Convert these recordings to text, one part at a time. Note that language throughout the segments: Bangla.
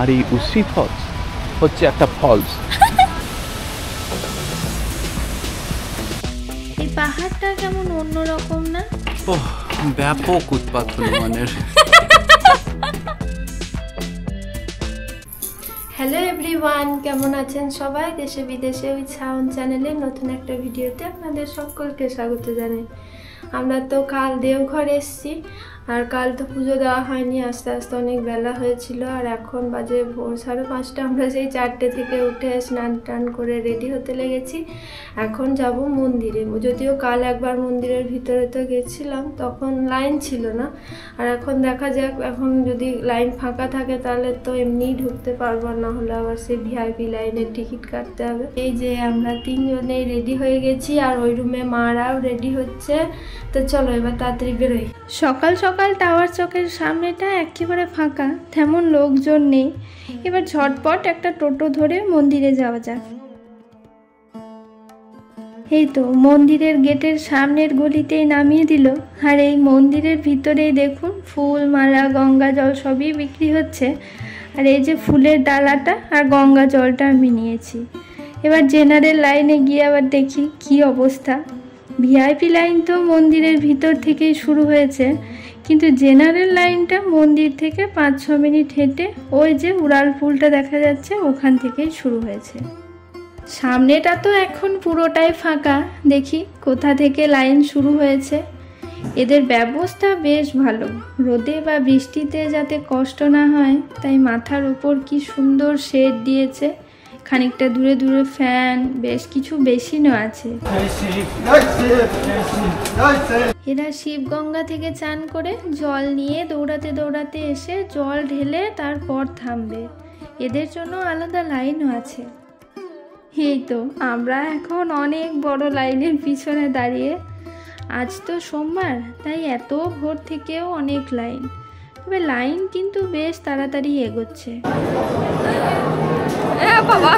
আর এই উশ্রী ফলস হচ্ছে একটা ফলস। এই পাহাড়টা কেমন অন্যরকম না? ওহ, ব্যাপক উৎপাত হনুমানের। হ্যালো এভরিওয়ান, কেমন আছেন সবাই? দেশে বিদেশে উইথ সাউন্ড চ্যানেলে নতুন একটা ভিডিওতে আপনাদের সকলকে স্বাগত জানাই। আমরা তো কাল দেওঘর এসেছি, আর কাল তো পুজো দেওয়া হয়নি, আস্তে আস্তে অনেক বেলা হয়েছিল। আর এখন বাজে ভোর 5:30। আমরা সেই 4টে থেকে উঠে স্নান টান করে রেডি হতে লেগেছি। এখন যাব মন্দিরে। যদিও কাল একবার মন্দিরের ভিতরে তো গেছিলাম, তখন লাইন ছিল না। আর এখন দেখা যাক, এখন যদি লাইন ফাঁকা থাকে তাহলে তো এমনিই ঢুকতে পারবো, না হলে আবার সেই ভিআইপি লাইনের টিকিট কাটতে হবে। এই যে আমরা 3জনেই রেডি হয়ে গেছি, আর ওই রুমে মারাও রেডি হচ্ছে। তো চলো এবার তাড়াতাড়ি বেরোই। সকাল সকাল টাওয়ার চকের সামনেটা একেবারে ফাঁকা, তেমন লোকজন নেই। এবার ঝটপট একটা টোটো ধরে মন্দিরে যাওয়া যাক। এই তো মন্দিরের গেটের সামনের গলিতেই নামিয়ে দিল। আর এই মন্দিরের ভিতরেই দেখুন ফুল, মালা, গঙ্গা জল সবই বিক্রি হচ্ছে। আর এই যে ফুলের ডালাটা আর গঙ্গা জলটা আমি নিয়েছি। এবার জেনারেল লাইনে গিয়ে আবার দেখি কি অবস্থা। ভিআইপি লাইন তো মন্দিরের ভিতর থেকেই শুরু হয়েছে, কিন্তু জেনারেল লাইনটা মন্দির থেকে 5-6 মিনিট হেঁটে ওই যে উড়াল পুলটা দেখা যাচ্ছে ওখান থেকেই শুরু হয়েছে। সামনেটা তো এখন পুরোটাই ফাঁকা, দেখি কোথা থেকে লাইন শুরু হয়েছে। এদের ব্যবস্থা বেশ ভালো, রোদে বা বৃষ্টিতে যাতে কষ্ট না হয় তাই মাথার উপর কি সুন্দর শেড দিয়েছে। খানিকটা দূরে দূরে ফ্যান, বেশ কিছু বেসিনও আছে। এরা শিবগঙ্গা থেকে চান করে জল নিয়ে দৌড়াতে দৌড়াতে এসে জল ঢেলে তারপর থামবে। এদের জন্য আলাদা লাইনও আছে। এই তো আমরা এখন অনেক বড় লাইনের পিছনে দাঁড়িয়ে। আজ তো সোমবার, তাই এত ভোর থেকেও অনেক লাইন। তবে লাইন কিন্তু বেশ তাড়াতাড়ি এগোচ্ছে। বাবা,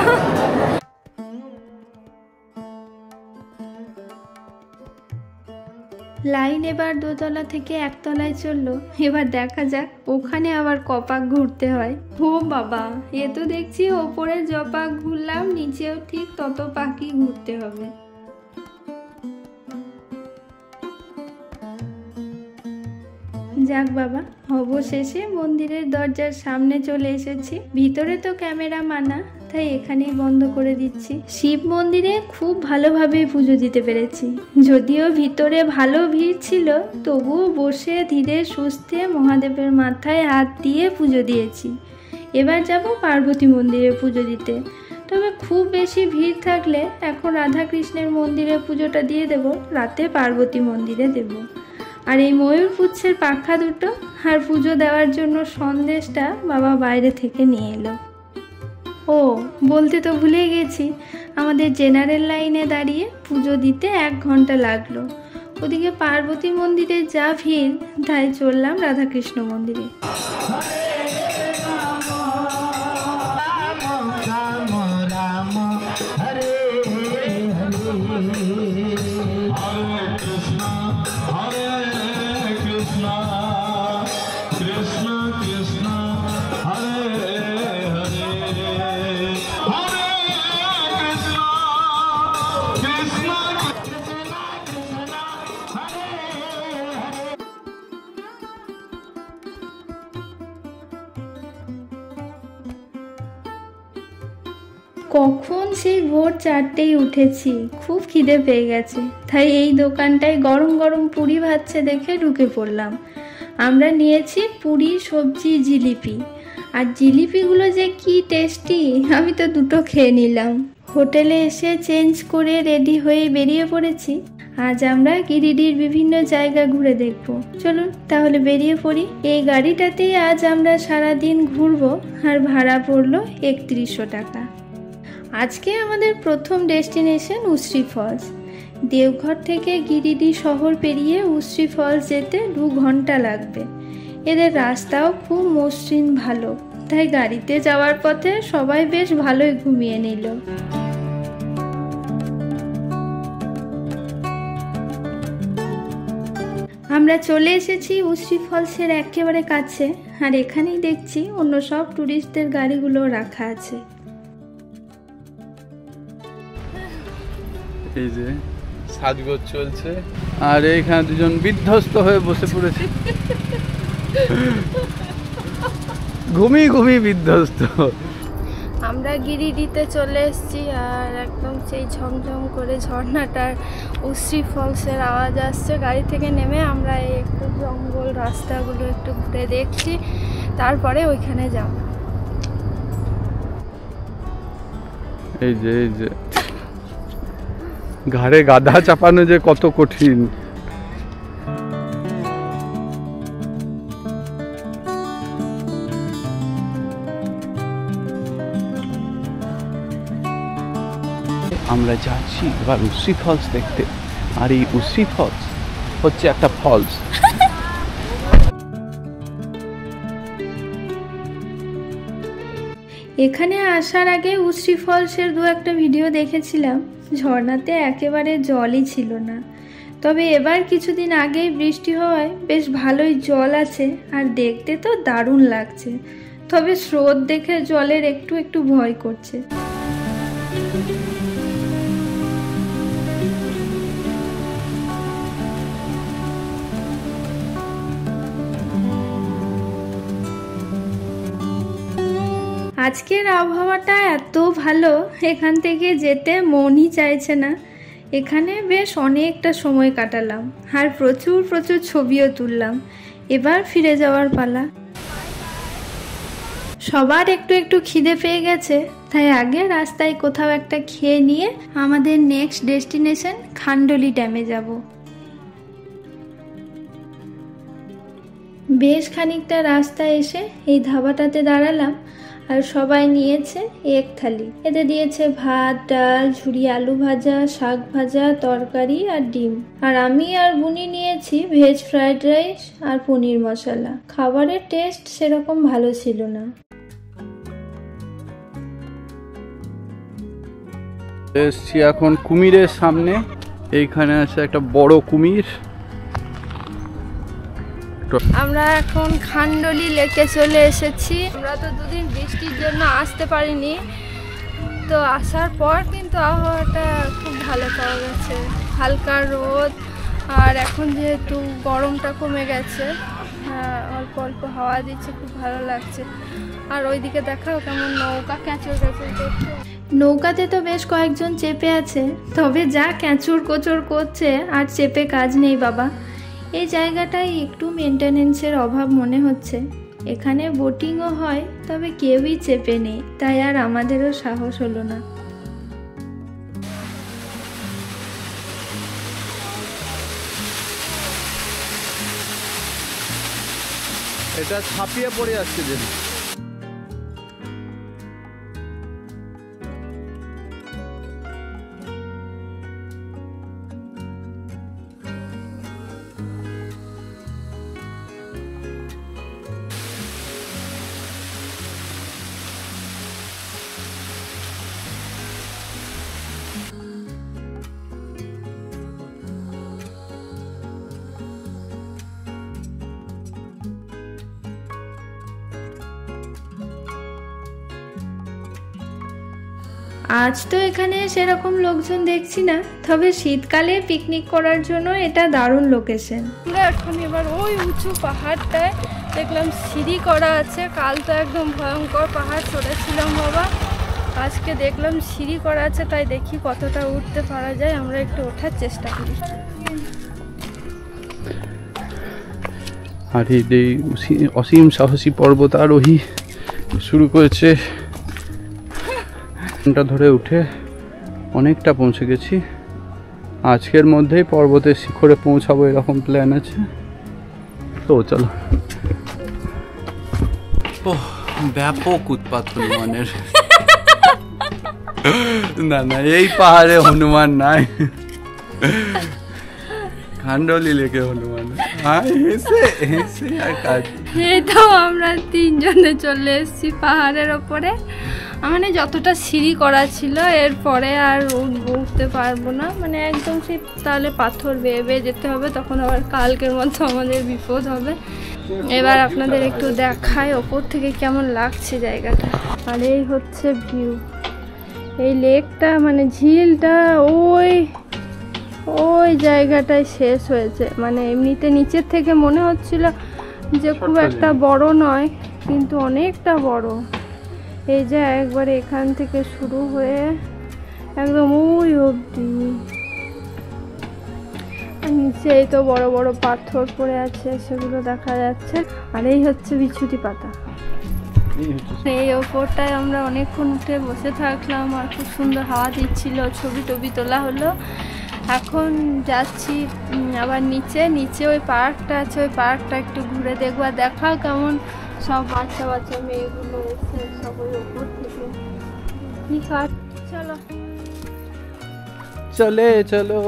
লাইন এবার 2তলা থেকে 1তলায় চললো। এবার দেখা যাক ওখানে আবার কপাক ঘুরতে হয়। ও বাবা, এ তো দেখছি ওপরে যপাক ঘুরলাম, নিচেও ঠিক তত পাকই ঘুরতে হবে। যাক বাবা, অবশেষে মন্দিরের দরজার সামনে চলে এসেছি। ভিতরে তো ক্যামেরা মানা, তাই এখানেই বন্ধ করে দিচ্ছি। শিব মন্দিরে খুব ভালোভাবে পুজো দিতে পেরেছি। যদিও ভিতরে ভালো ভিড় ছিল, তবুও বসে ধীরে সুস্থে মহাদেবের মাথায় হাত দিয়ে পুজো দিয়েছি। এবার যাব পার্বতী মন্দিরে পুজো দিতে। তবে খুব বেশি ভিড় থাকলে এখন রাধাকৃষ্ণের মন্দিরে পুজোটা দিয়ে দেব, রাতে পার্বতী মন্দিরে দেব। আর এই ময়ূর পুচ্ছের পাখা দুটো আর পুজো দেওয়ার জন্য সন্দেশটা বাবা বাইরে থেকে নিয়ে এলো। ও বলতে তো ভুলে গেছি, আমাদের জেনারেল লাইনে দাঁড়িয়ে পুজো দিতে 1 ঘন্টা লাগলো। ওদিকে পার্বতী মন্দিরে যা ভিড়, তাই চললাম রাধাকৃষ্ণ মন্দিরে। কখন সেই ভোর 4টেই উঠেছি, খুব খিদে পেয়ে গেছে। তাই এই দোকানটায় গরম গরম পুরি ভাজছে দেখে ঢুকে পড়লাম। আমরা নিয়েছি পুরি, সবজি, জিলিপি। আর জিলিপিগুলো যে কি টেস্টি, আমি তো 2টো খেয়ে নিলাম। হোটেলে এসে চেঞ্জ করে রেডি হয়ে বেরিয়ে পড়েছি। আজ আমরা গিরিডির বিভিন্ন জায়গা ঘুরে দেখব। চলুন তাহলে বেরিয়ে পড়ি। এই গাড়িটাতেই আজ আমরা সারাদিন ঘুরবো, আর ভাড়া পড়লো 3100 টাকা। আজকে আমাদের প্রথম ডেস্টিনেশন উশ্রী ফলস। দেওঘর থেকে গিরিডি শহর পেরিয়ে উশ্রী ফলস যেতে 2 ঘন্টা লাগবে। এদের রাস্তাও খুব মসৃণ ভালো, তাই গাড়িতে যাওয়ার পথে সবাই বেশ ভালোই ঘুমিয়ে নিল। আমরা আমরা চলে এসেছি উশ্রী ফলসের একেবারে কাছে, আর এখানেই দেখছি অন্য সব টুরিস্টদের গাড়িগুলো রাখা আছে। এই যে সাজগোজ চলছে, আর এইখানে দুজন বিধ্বস্ত হয়ে বসে পড়েছে, ঘুমিয়ে ঘুমিয়ে বিধ্বস্ত। আমরা গিরিডিতে চলে এসেছি, আর একদম সেই ঝমঝম করে ঝর্ণাটার উশ্রী ফলসের আওয়াজ আসছে। গাড়ি থেকে নেমে আমরা এই একটু জঙ্গল রাস্তাগুলো একটু ঘুরে দেখছি, তারপরে ওইখানে যাব। এই যে ঘাড়ে গাধা চাপানো যে কত কঠিন। আমরা যাচ্ছি এবার উশ্রী ফলস দেখতে, আর এই উশ্রী ফলস হচ্ছে একটা ফলস। এখানে আসার আগে উশ্রী ফলসের দু একটা ভিডিও দেখেছিলাম, ঝর্ণাতে একেবারে জলই ছিল না। তবে এবার কিছুদিন আগেই বৃষ্টি হওয়ায় বেশ ভালোই জল আছে, আর দেখতে তো দারুণ লাগছে। তবে স্রোত দেখে জলের একটু একটু ভয় করছে। আজকের আবহাওয়াটা এত ভালো, এখান থেকে যেতে মনই চাইছে না। এখানে বেশ অনেকটা সময় কাটালাম, আর প্রচুর ছবিও তুললাম। এবার ফিরে যাওয়ার পালা। সবার একটু একটু খিদে পেয়ে গেছে, তাই আগে রাস্তায় কোথাও একটা খেয়ে নিয়ে আমাদের নেক্সট ডেস্টিনেশন খান্ডলি ড্যামে যাব। বেশ খানিকটা রাস্তা এসে এই ধাবাটাতে দাঁড়ালাম, আর সবাই নিয়েছে এক থালি। এতে দিয়েছে ভাত, ডাল, ঝুরি আলু ভাজা, শাক ভাজা, তরকারি আর ডিম। আর আমি আর বুনি নিয়েছি ভেজ ফ্রাইড রাইস আর পনির মশলা। খাবারের টেস্ট সেরকম ভালো ছিল না। এসছি এখন কুমিরের সামনে। এইখানে আছে একটা বড় কুমির। আমরা এখন খান্ডলি লেকে চলে এসেছি। আমরা তো দুদিন বৃষ্টির জন্য আসতে পারিনি, তো আসার পর কিন্তু আবহাওয়াটা খুব ভালো পাওয়া গেছে। হালকা রোদ, আর এখন যেহেতু গরমটা কমে গেছে, অল্প অল্প হাওয়া দিচ্ছে, খুব ভালো লাগছে। আর ওইদিকে দেখাও কেমন নৌকা ক্যাঁচর ক্যাঁচর করছে। নৌকাতে তো বেশ কয়েকজন চেপে আছে, তবে যা ক্যাঁচুর কোচর করছে আর চেপে কাজ নেই বাবা। এই জায়গাটায় একটু মেনটেনেন্সের অভাব মনে হচ্ছে। এখানে বোটিংও হয়, তবে কেউই চেপে নেই, তাই আর আমাদেরও সাহস হলো না। এটা ছাপিয়ে পড়ে যাচ্ছে যে। আজ তো এখানে সেরকম লোকজন দেখছি না, তবে শীতকালে পিকনিক করার জন্য এটা দারুণ লোকেশন। আমরা এখন এবার ওই উঁচু পাহাড়টায় দেখলাম সিঁড়ি করা আছে। কাল তো একদম ভয়ঙ্কর পাহাড় চড়েছিলাম বাবা, আজকে দেখলাম সিঁড়ি করা আছে, তাই দেখি কতটা উঠতে পারা যায়। আমরা একটু ওঠার চেষ্টা করি। আর এই অসীম সাহসী পর্বতারোহী শুরু করেছে। ধরে উঠে অনেকটা পৌঁছে গেছি। আজকের মধ্যেই পর্বতের শিখরে পৌঁছাবো এরকম প্ল্যান আছে। তো চলো। ব্যাপক উৎপাত হনুমানের। না না, এই পাহাড়ে হনুমান নাই, খান্ডলি লেকে হনুমান। এই তো আমরা তিনজনে চলে এসেছি পাহাড়ের ওপরে, মানে যতটা সিঁড়ি করা ছিল এরপরে আর উঠতে পারবো না, মানে একদম সেই তাহলে পাথর বেয়ে বেয়ে যেতে হবে, তখন আবার কালকের মতো আমাদের বিপদ হবে। এবার আপনাদের একটু দেখায় ওপর থেকে কেমন লাগছে জায়গাটা। আর এই হচ্ছে ভিউ, এই লেকটা মানে ঝিলটা ওই ওই জায়গাটায় শেষ হয়েছে। মানে এমনিতে নিচের থেকে মনে হচ্ছিল যে খুব একটা বড় নয়, কিন্তু অনেকটা বড়। এই যে একবারে এখান থেকে শুরু হয়ে একদম ওই অবধি, নিচে এই তো বড় বড় পাথর পড়ে আছে, সেগুলো দেখা যাচ্ছে। আর এই হচ্ছে বিছুটি পাতা। এই ওপরটায় আমরা অনেকক্ষণ উঠে বসে থাকলাম, আর খুব সুন্দর হাওয়া দিচ্ছিল, ছবি টবি তোলা হলো। এখন যাচ্ছি আবার নিচে ওই পার্কটা আছে, ওই পার্কটা একটু ঘুরে দেখবো। আর দেখাও কেমন সব বাচ্চা বাচ্চা মেয়েগুলো এসে সব ওই ওপর থেকে কি খাট। চলো চলে চলো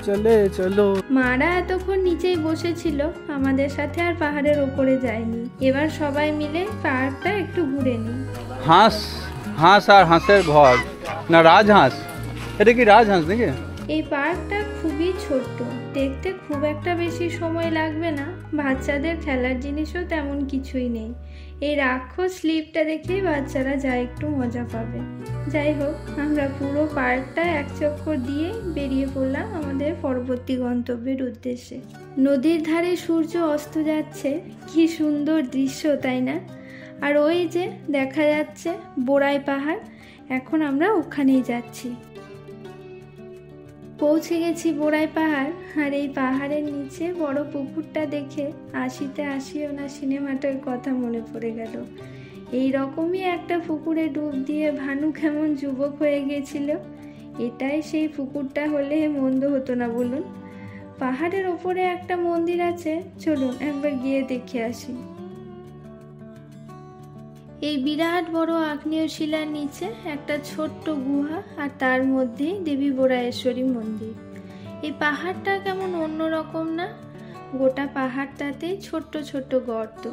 চলে চলো। মারা এতক্ষণ নিচেই বসেছিল আমাদের সাথে, আর পাহাড়ের ওপরে যায়নি। এবার সবাই মিলে পার্কটা একটু ঘুরে নিই। হাঁস হাঁস আর হাঁসের ঘর, না রাজহাঁস, এটা কি রাজহাঁস নাকি? এই পার্কটা খুবই ছোট্ট, দেখতে খুব একটা বেশি সময় লাগবে না, বাচ্চাদের খেলার জিনিসও তেমন কিছুই নেই। এই রাক্ষস স্লিপটা দেখেই বাচ্চারা যা একটু মজা পাবে। যাই হোক, আমরা পুরো পার্কটা এক চক্কর দিয়ে বেরিয়ে পড়লাম আমাদের পরবর্তী গন্তব্যের উদ্দেশ্যে। নদীর ধারে সূর্য অস্ত যাচ্ছে, কি সুন্দর দৃশ্য, তাই না? আর ওই যে দেখা যাচ্ছে বোরাই পাহাড়, এখন আমরা ওখানেই যাচ্ছি। পৌঁছে গেছি বোরাই পাহাড়। আর এই পাহাড়ের নিচে বড় পুকুরটা দেখে আশিতে আশিও না সিনেমাটার কথা মনে পড়ে গেল। এই রকমই একটা পুকুরে ডুব দিয়ে ভানু কেমন যুবক হয়ে গেছিল। এটাই সেই পুকুরটা হলে মন্দ হতো না বলুন। পাহাড়ের ওপরে একটা মন্দির আছে, চলুন একবার গিয়ে দেখে আসি। এই বিরাট বড় আগ্নেয় শিলার নিচে একটা ছোট্ট গুহা, আর তার মধ্যেই দেবী বোরাইশ্বরী মন্দির। এই পাহাড়টা কেমন অন্যরকম না? গোটা পাহাড়টাতেই ছোট্ট ছোট্ট গর্ত,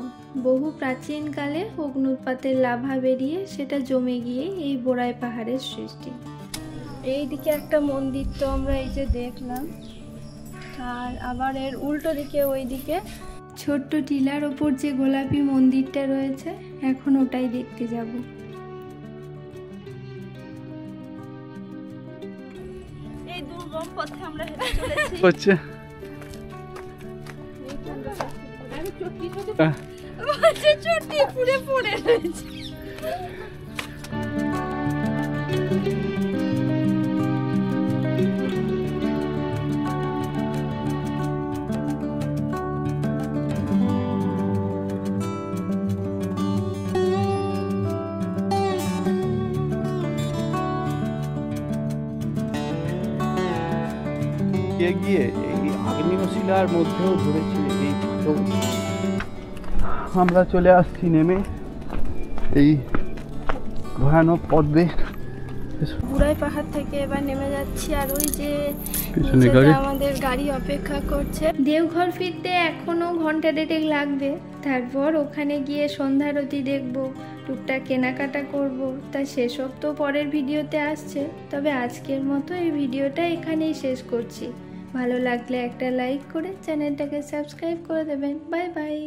বহু প্রাচীনকালে অগ্নুৎপাতের লাভা বেরিয়ে সেটা জমে গিয়ে এই বোরাই পাহাড়ের সৃষ্টি। এইদিকে একটা মন্দির তো আমরা এই যে দেখলাম, আর আবার এর উল্টো দিকে ওইদিকে ছোট্ট টিলার ওপর যে গোলাপি মন্দিরটা রয়েছে, এখন ওটাই দেখতে যাব। এই দুর্গম পথে আমরা হেঁটে চলেছি। হচ্ছে চটি পুড়ে পড়ে রয়েছে। গিয়ে এই আগ্নেয় শিলার মধ্যেও ধরেছি এই তো আমরা চলে আসছি নেমে এই ভয়ানক পথ বেয়ে। বুড়াই পাহাড় থেকে এবার নেমে যাচ্ছি, আর ওই যে পিছনে গাড়ি, আমাদের গাড়ি অপেক্ষা করছে। দেওঘর ফিরতে এখনো ঘন্টা দেড়েক লাগবে। তারপর ওখানে গিয়ে সন্ধ্যারতি দেখব, টুকটাক কেনাকাটা করব। তা সেসব তো পরের ভিডিওতে আসছে। তবে আজকের মতো এই ভিডিওটা এখানেই শেষ করছি। ভালো লাগলে একটা লাইক করে চ্যানেলটাকে সাবস্ক্রাইব করে দেবেন। Bye bye.